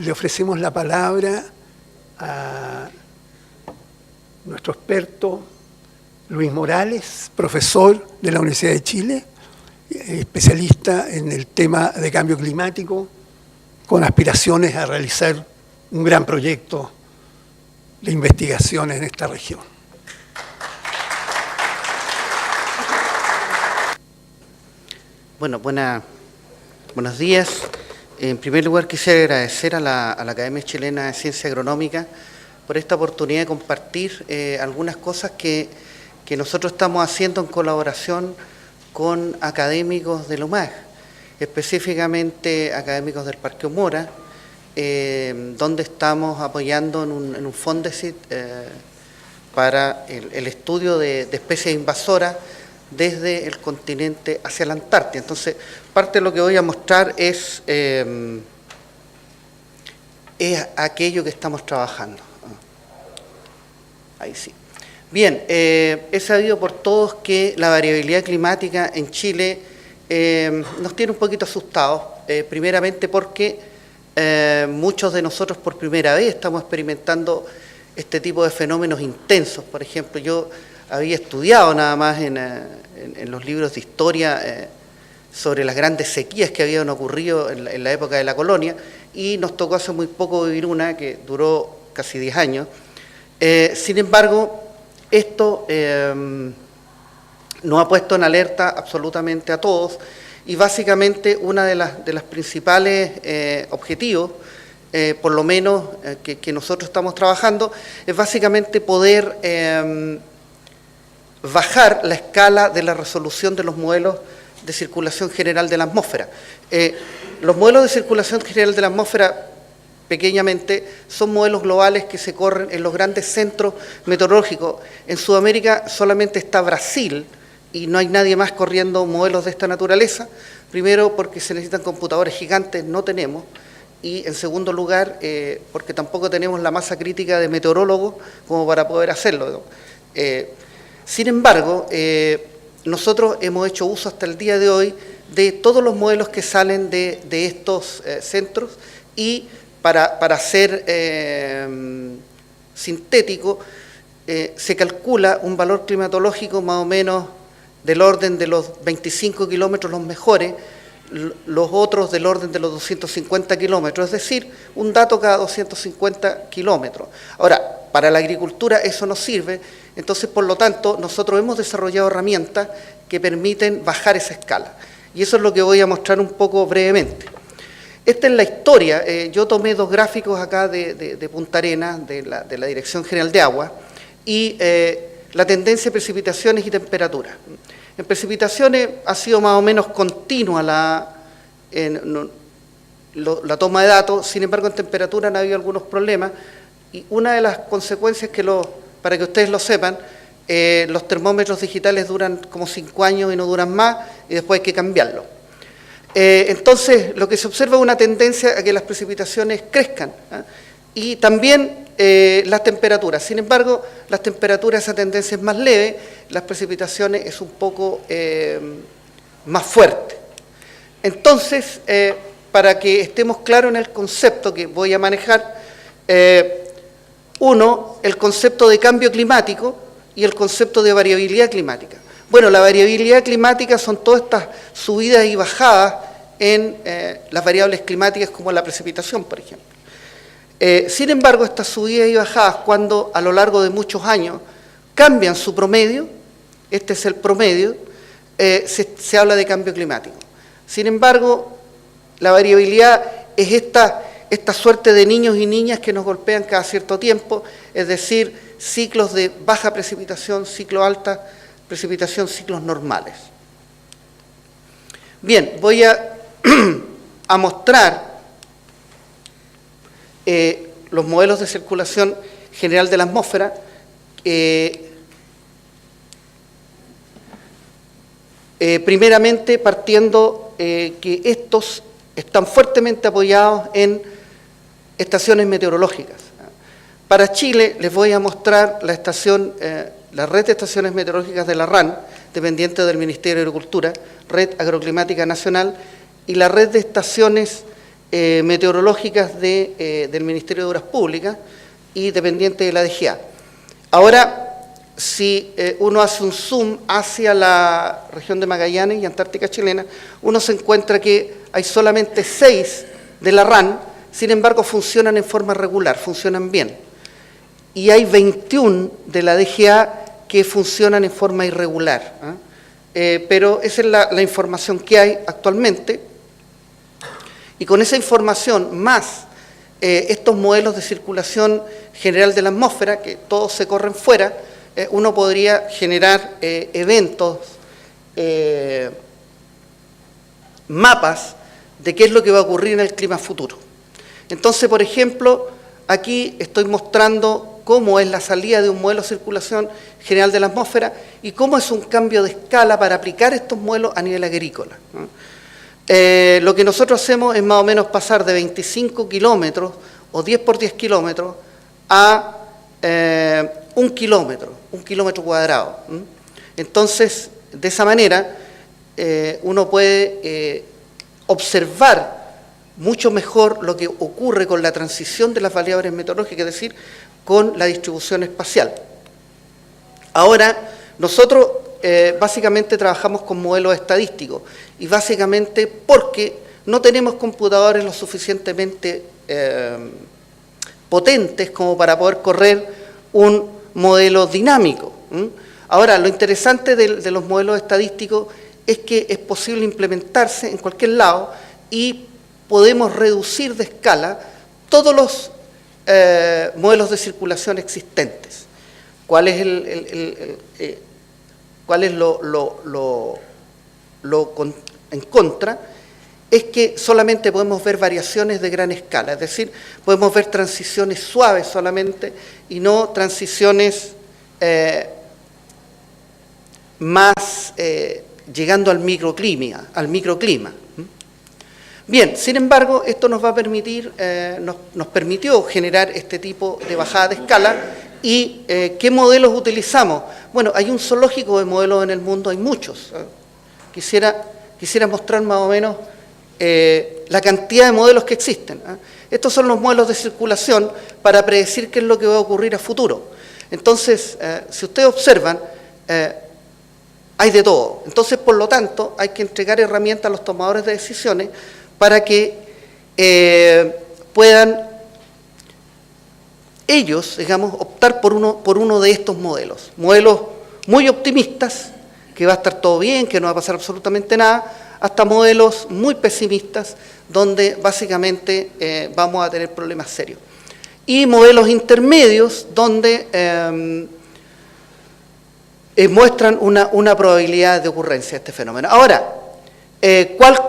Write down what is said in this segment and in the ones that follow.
le ofrecemos la palabra a nuestro experto Luis Morales, profesor de la Universidad de Chile, especialista en el tema de cambio climático, con aspiraciones a realizar un gran proyecto de investigación en esta región. Bueno, buenos días. En primer lugar quisiera agradecer a la Academia Chilena de Ciencia Agronómica por esta oportunidad de compartir algunas cosas que nosotros estamos haciendo en colaboración con académicos de la UMAG, específicamente académicos del Parque O'Mora, donde estamos apoyando en un Fondesit para el estudio de especies invasoras desde el continente hacia la Antártida. Entonces, parte de lo que voy a mostrar es aquello que estamos trabajando. Ahí sí. Bien, es sabido por todos que la variabilidad climática en Chile nos tiene un poquito asustados, primeramente porque muchos de nosotros por primera vez estamos experimentando este tipo de fenómenos intensos. Por ejemplo, yo había estudiado nada más en los libros de historia sobre las grandes sequías que habían ocurrido en la época de la colonia, y nos tocó hace muy poco vivir una que duró casi 10 años. Sin embargo, esto nos ha puesto en alerta absolutamente a todos, y básicamente una de las principales objetivos, por lo menos que nosotros estamos trabajando, es básicamente poder bajar la escala de la resolución de los modelos de circulación general de la atmósfera. Los modelos de circulación general de la atmósfera, pequeñamente, son modelos globales que se corren en los grandes centros meteorológicos. En Sudamérica solamente está Brasil y no hay nadie más corriendo modelos de esta naturaleza. Primero, porque se necesitan computadores gigantes, no tenemos. Y en segundo lugar, porque tampoco tenemos la masa crítica de meteorólogos como para poder hacerlo, ¿no? Sin embargo, nosotros hemos hecho uso hasta el día de hoy de todos los modelos que salen de estos centros, y para ser sintético, se calcula un valor climatológico más o menos del orden de los 25 kilómetros los mejores, los otros del orden de los 250 kilómetros, es decir, un dato cada 250 kilómetros. Ahora, para la agricultura eso no sirve, entonces por lo tanto nosotros hemos desarrollado herramientas que permiten bajar esa escala, y eso es lo que voy a mostrar un poco brevemente. Esta es la historia. Yo tomé dos gráficos acá de Punta Arenas, de la Dirección General de Agua, y la tendencia de precipitaciones y temperaturas. En precipitaciones ha sido más o menos continua la toma de datos, sin embargo en temperatura han habido algunos problemas, y una de las consecuencias para que ustedes lo sepan, los termómetros digitales duran como 5 años y no duran más, y después hay que cambiarlos. Entonces, lo que se observa es una tendencia a que las precipitaciones crezcan, y también las temperaturas. Sin embargo, las temperaturas, esa tendencia es más leve, las precipitaciones es un poco más fuerte. Entonces, para que estemos claros en el concepto que voy a manejar, uno, el concepto de cambio climático y el concepto de variabilidad climática. Bueno, la variabilidad climática son todas estas subidas y bajadas en las variables climáticas, como la precipitación, por ejemplo. Sin embargo, estas subidas y bajadas, cuando a lo largo de muchos años cambian su promedio, este es el promedio, se habla de cambio climático. Sin embargo, la variabilidad es esta suerte de niños y niñas que nos golpean cada cierto tiempo, es decir, ciclos de baja precipitación, ciclo alta precipitación, ciclos normales. Bien, voy a mostrar los modelos de circulación general de la atmósfera. Primeramente partiendo que estos están fuertemente apoyados en estaciones meteorológicas. Para Chile les voy a mostrar la red de estaciones meteorológicas de la RAN, dependiente del Ministerio de Agricultura, Red Agroclimática Nacional, y la red de estaciones meteorológicas del Ministerio de Obras Públicas y dependiente de la DGA. Ahora, si uno hace un zoom hacia la región de Magallanes y Antártica chilena, uno se encuentra que hay solamente 6 de la RAN, sin embargo funcionan en forma regular, funcionan bien. Y hay 21 de la DGA que funcionan en forma irregular. Pero esa es la información que hay actualmente. Y con esa información, más estos modelos de circulación general de la atmósfera, que todos se corren fuera, uno podría generar eventos, mapas de qué es lo que va a ocurrir en el clima futuro. Entonces, por ejemplo, aquí estoy mostrando cómo es la salida de un modelo de circulación general de la atmósfera y cómo es un cambio de escala para aplicar estos modelos a nivel agrícola. Lo que nosotros hacemos es más o menos pasar de 25 kilómetros o 10 por 10 kilómetros a 1 kilómetro cuadrado. Entonces, de esa manera, uno puede observar mucho mejor lo que ocurre con la transición de las variables meteorológicas, es decir, con la distribución espacial. Ahora, nosotros básicamente trabajamos con modelos estadísticos y básicamente porque no tenemos computadores lo suficientemente potentes como para poder correr un modelo dinámico. Ahora, lo interesante de los modelos estadísticos es que es posible implementarse en cualquier lado y podemos reducir de escala todos los modelos de circulación existentes. ¿Cuál es lo en contra? Es que solamente podemos ver variaciones de gran escala, es decir, podemos ver transiciones suaves solamente y no transiciones más llegando al microclima. Bien, sin embargo, esto nos va a permitir, nos permitió generar este tipo de bajada de escala. ¿Y qué modelos utilizamos? Bueno, hay un zoológico de modelos en el mundo, hay muchos. Quisiera mostrar más o menos la cantidad de modelos que existen. Estos son los modelos de circulación para predecir qué es lo que va a ocurrir a futuro. Entonces, si ustedes observan, hay de todo. Entonces, por lo tanto, hay que entregar herramientas a los tomadores de decisiones para que puedan ellos, digamos, optar por uno de estos modelos. Modelos muy optimistas, que va a estar todo bien, que no va a pasar absolutamente nada, hasta modelos muy pesimistas, donde básicamente vamos a tener problemas serios. Y modelos intermedios, donde muestran una probabilidad de ocurrencia de este fenómeno. Ahora,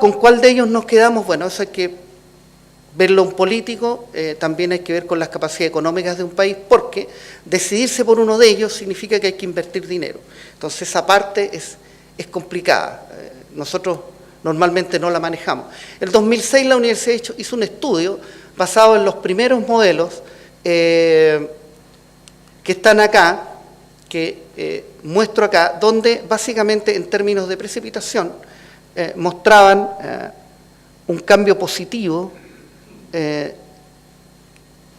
¿con cuál de ellos nos quedamos? Bueno, eso hay que verlo un político, también hay que ver con las capacidades económicas de un país, porque decidirse por uno de ellos significa que hay que invertir dinero. Entonces esa parte es complicada. Nosotros normalmente no la manejamos. En el 2006 la universidad hizo un estudio basado en los primeros modelos que están acá, que muestro acá, donde básicamente en términos de precipitación mostraban un cambio positivo.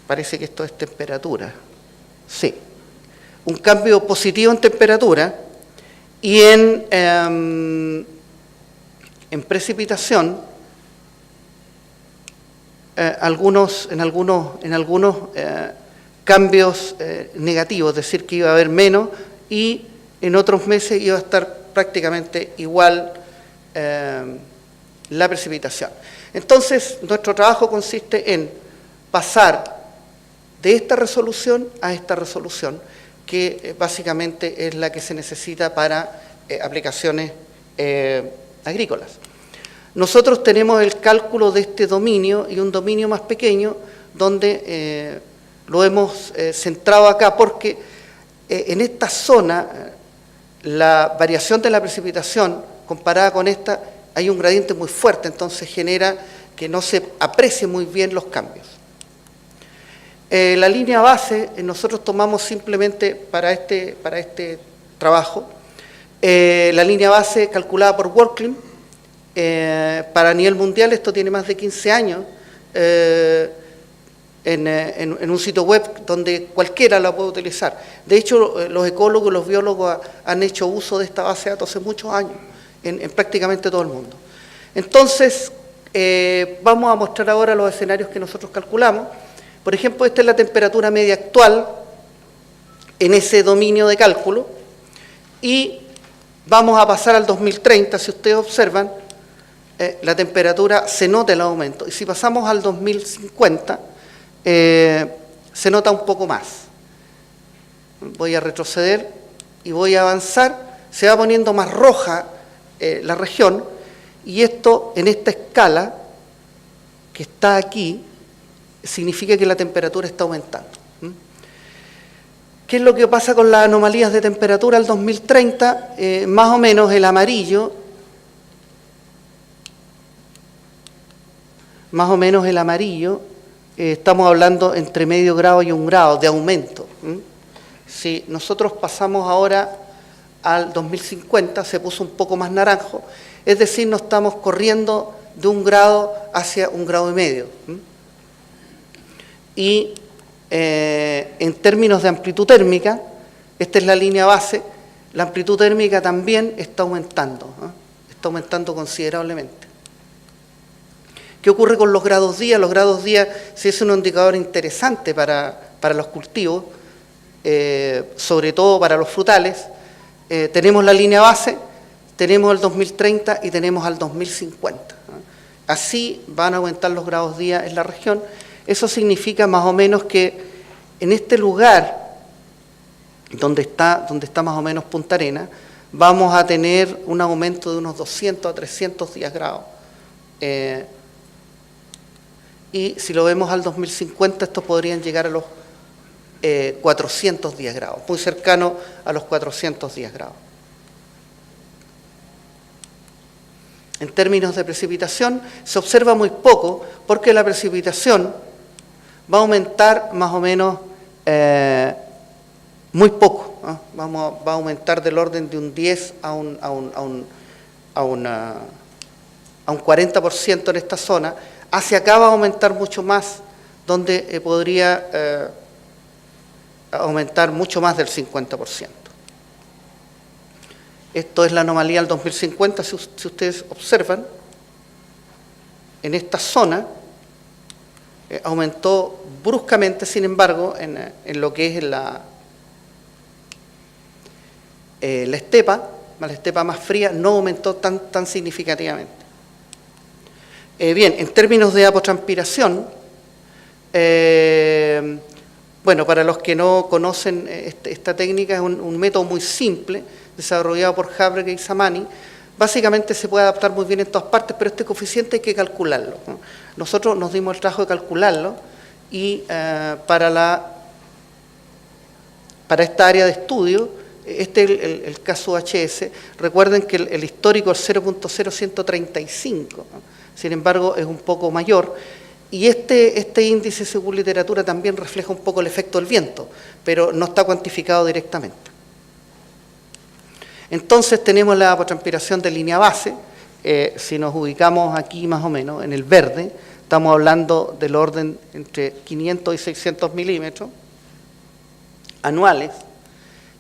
Parece que esto es temperatura. Sí. Un cambio positivo en temperatura y en precipitación algunos cambios negativos, es decir, que iba a haber menos y en otros meses iba a estar prácticamente igual la precipitación. Entonces, nuestro trabajo consiste en pasar de esta resolución a esta resolución, que básicamente es la que se necesita para aplicaciones agrícolas. Nosotros tenemos el cálculo de este dominio y un dominio más pequeño, donde lo hemos centrado acá, porque en esta zona la variación de la precipitación comparada con esta hay un gradiente muy fuerte, entonces genera que no se aprecien muy bien los cambios. La línea base, nosotros tomamos simplemente para este trabajo, la línea base calculada por Worldclim, para nivel mundial, esto tiene más de 15 años en un sitio web donde cualquiera la puede utilizar. De hecho, los ecólogos y los biólogos han hecho uso de esta base de datos hace muchos años, en prácticamente todo el mundo. Entonces, vamos a mostrar ahora los escenarios que nosotros calculamos. Por ejemplo, esta es la temperatura media actual en ese dominio de cálculo, y vamos a pasar al 2030. Si ustedes observan, la temperatura se nota el aumento, y si pasamos al 2050, se nota un poco más. Voy a retroceder y voy a avanzar, se va poniendo más roja la región, y esto en esta escala que está aquí significa que la temperatura está aumentando. ¿Qué es lo que pasa con las anomalías de temperatura al 2030? Más o menos el amarillo, estamos hablando entre medio grado y 1 grado de aumento. Si nosotros pasamos ahora al 2050, se puso un poco más naranjo, es decir, nos estamos corriendo de 1 grado hacia 1,5 grados. Y en términos de amplitud térmica, esta es la línea base, la amplitud térmica también está aumentando considerablemente. ¿Qué ocurre con los grados día? Los grados día sí es un indicador interesante para los cultivos, sobre todo para los frutales. Tenemos la línea base, tenemos el 2030 y tenemos al 2050. Así van a aumentar los grados día en la región. Eso significa más o menos que en este lugar, donde está más o menos Punta Arenas, vamos a tener un aumento de unos 200 a 310 grados. Y si lo vemos al 2050, estos podrían llegar a los 410 grados, muy cercano a los 410 grados. En términos de precipitación, se observa muy poco, porque la precipitación va a aumentar más o menos muy poco, ¿no? Va a aumentar del orden de un 10 a un 40% en esta zona. Hacia acá va a aumentar mucho más, donde podría aumentar mucho más del 50%. Esto es la anomalía al 2050, si ustedes observan, en esta zona aumentó bruscamente, sin embargo, en lo que es la estepa más fría, no aumentó tan significativamente. Bien, en términos de evapotranspiración, bueno, para los que no conocen esta técnica, es un método muy simple, desarrollado por Habrege y Samani. Básicamente se puede adaptar muy bien en todas partes, pero este coeficiente hay que calcularlo, ¿no? Nosotros nos dimos el trabajo de calcularlo, y para esta área de estudio, este es el caso HS. Recuerden que el histórico es 0.0135, ¿no? Sin embargo, es un poco mayor. Y este índice, según literatura, también refleja un poco el efecto del viento, pero no está cuantificado directamente. Entonces tenemos la evapotranspiración de línea base. Si nos ubicamos aquí más o menos en el verde, estamos hablando del orden entre 500 y 600 milímetros anuales,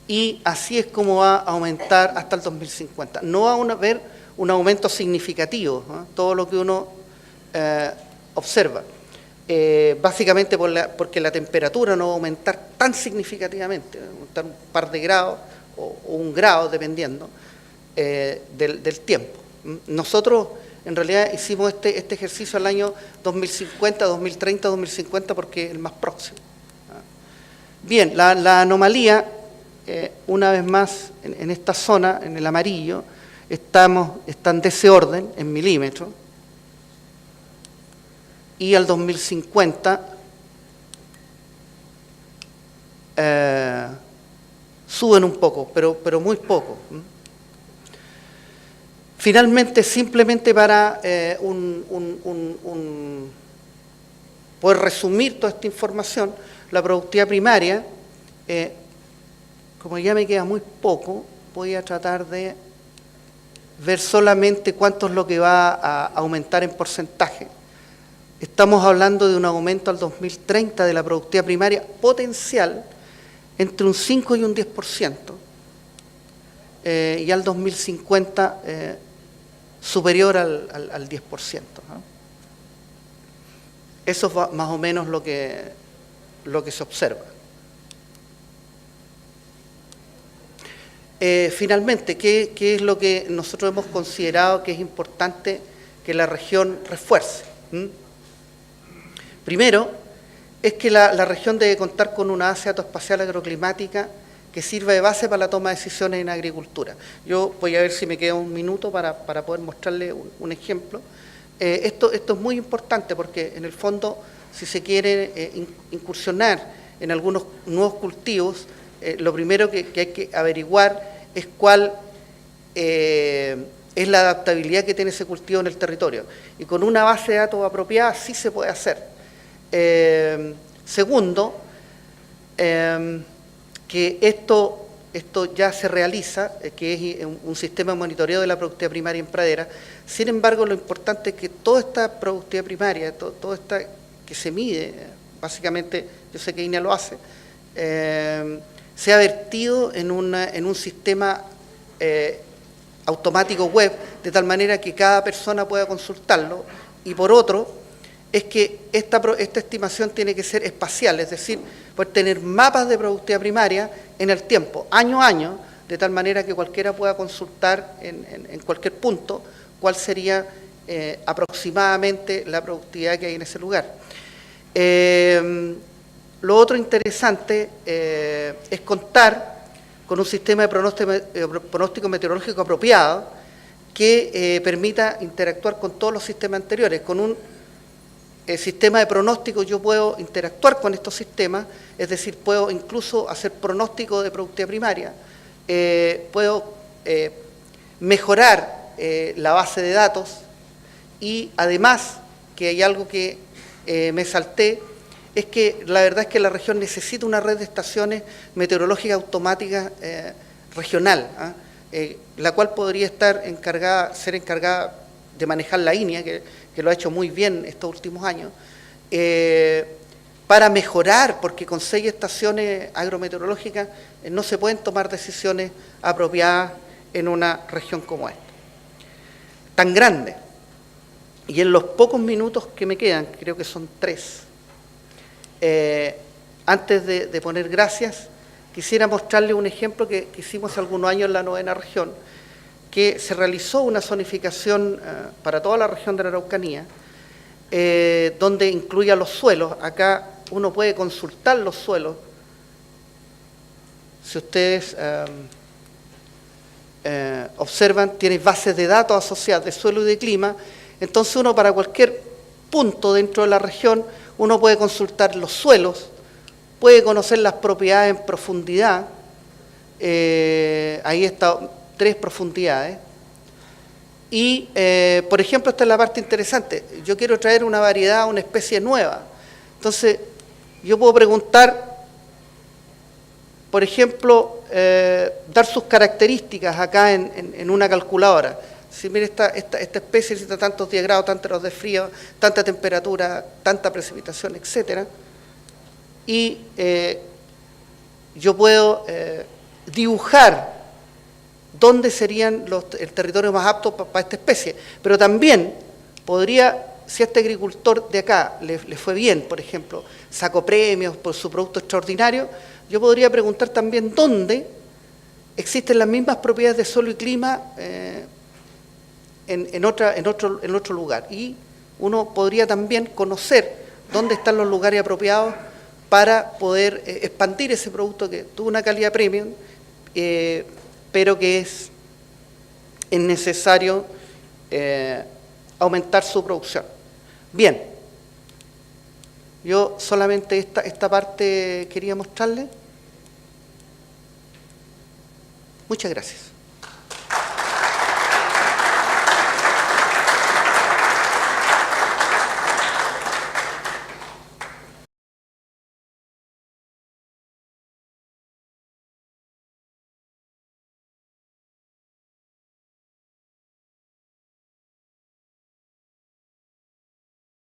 y así es como va a aumentar hasta el 2050. No va a haber un aumento significativo, ¿no? Todo lo que uno observa, básicamente porque la temperatura no va a aumentar tan significativamente, va a aumentar un par de grados o 1 grado, dependiendo del tiempo. Nosotros en realidad hicimos este ejercicio al año 2050, 2030, 2050, porque es el más próximo. Bien, la anomalía, una vez más, en esta zona, en el amarillo, están de ese orden, en milímetros, y al 2050 suben un poco, pero muy poco. Finalmente, simplemente para poder resumir toda esta información, la productividad primaria, como ya me queda muy poco, voy a tratar de ver solamente cuánto es lo que va a aumentar en porcentaje. estamos hablando de un aumento al 2030 de la productividad primaria potencial entre un 5 y un 10%, y al 2050 superior al 10%, ¿no? Eso es más o menos lo que se observa. Finalmente, ¿qué es lo que nosotros hemos considerado que es importante que la región refuerce? Primero, es que la región debe contar con una base espacial agroclimática que sirva de base para la toma de decisiones en agricultura. Yo voy a ver si me queda un minuto para poder mostrarle un ejemplo. Esto es muy importante porque, en el fondo, si se quiere incursionar en algunos nuevos cultivos, lo primero que hay que averiguar es cuál es la adaptabilidad que tiene ese cultivo en el territorio. Y con una base de datos apropiada sí se puede hacer. Segundo, que esto ya se realiza, que es un sistema de monitoreo de la productividad primaria en pradera. Sin embargo, lo importante es que toda esta productividad primaria, todo esta que se mide, básicamente, yo sé que INEA lo hace, sea vertido en un sistema automático web, de tal manera que cada persona pueda consultarlo. Y por otro, es que esta estimación tiene que ser espacial, es decir, poder tener mapas de productividad primaria en el tiempo, año a año, de tal manera que cualquiera pueda consultar en cualquier punto cuál sería aproximadamente la productividad que hay en ese lugar. Lo otro interesante es contar con un sistema de pronóstico meteorológico apropiado que permita interactuar con todos los sistemas anteriores. Con un sistema de pronóstico yo puedo interactuar con estos sistemas, es decir, puedo incluso hacer pronóstico de productividad primaria, puedo mejorar la base de datos y además, que hay algo que me salté, es que la verdad es que la región necesita una red de estaciones meteorológicas automáticas regional, la cual podría ser encargada de manejar la INEA, que lo ha hecho muy bien estos últimos años, para mejorar, porque con 6 estaciones agrometeorológicas no se pueden tomar decisiones apropiadas en una región como esta, tan grande. Y en los pocos minutos que me quedan, creo que son 3, antes de poner gracias, quisiera mostrarles un ejemplo que hicimos hace algunos años en la 9ª región, que se realizó una zonificación para toda la región de la Araucanía, donde incluía los suelos. Acá uno puede consultar los suelos. Si ustedes observan, tiene bases de datos asociadas de suelo y de clima. Entonces uno, para cualquier punto dentro de la región, uno puede consultar los suelos, puede conocer las propiedades en profundidad. Ahí está 3 profundidades. Y, por ejemplo, esta es la parte interesante. Yo quiero traer una variedad, una especie nueva. Entonces, yo puedo preguntar, por ejemplo, dar sus características acá en una calculadora. Si mire, esta especie necesita tantos 10 grados, tantos grados de frío, tanta temperatura, tanta precipitación, etc. Y yo puedo dibujar dónde serían el territorio más apto para esta especie. Pero también podría, si a este agricultor de acá le fue bien, por ejemplo, sacó premios por su producto extraordinario, yo podría preguntar también dónde existen las mismas propiedades de suelo y clima en otro lugar. Y uno podría también conocer dónde están los lugares apropiados para poder expandir ese producto que tuvo una calidad premium, pero que es necesario aumentar su producción. Bien, yo solamente esta parte quería mostrarles. Muchas gracias.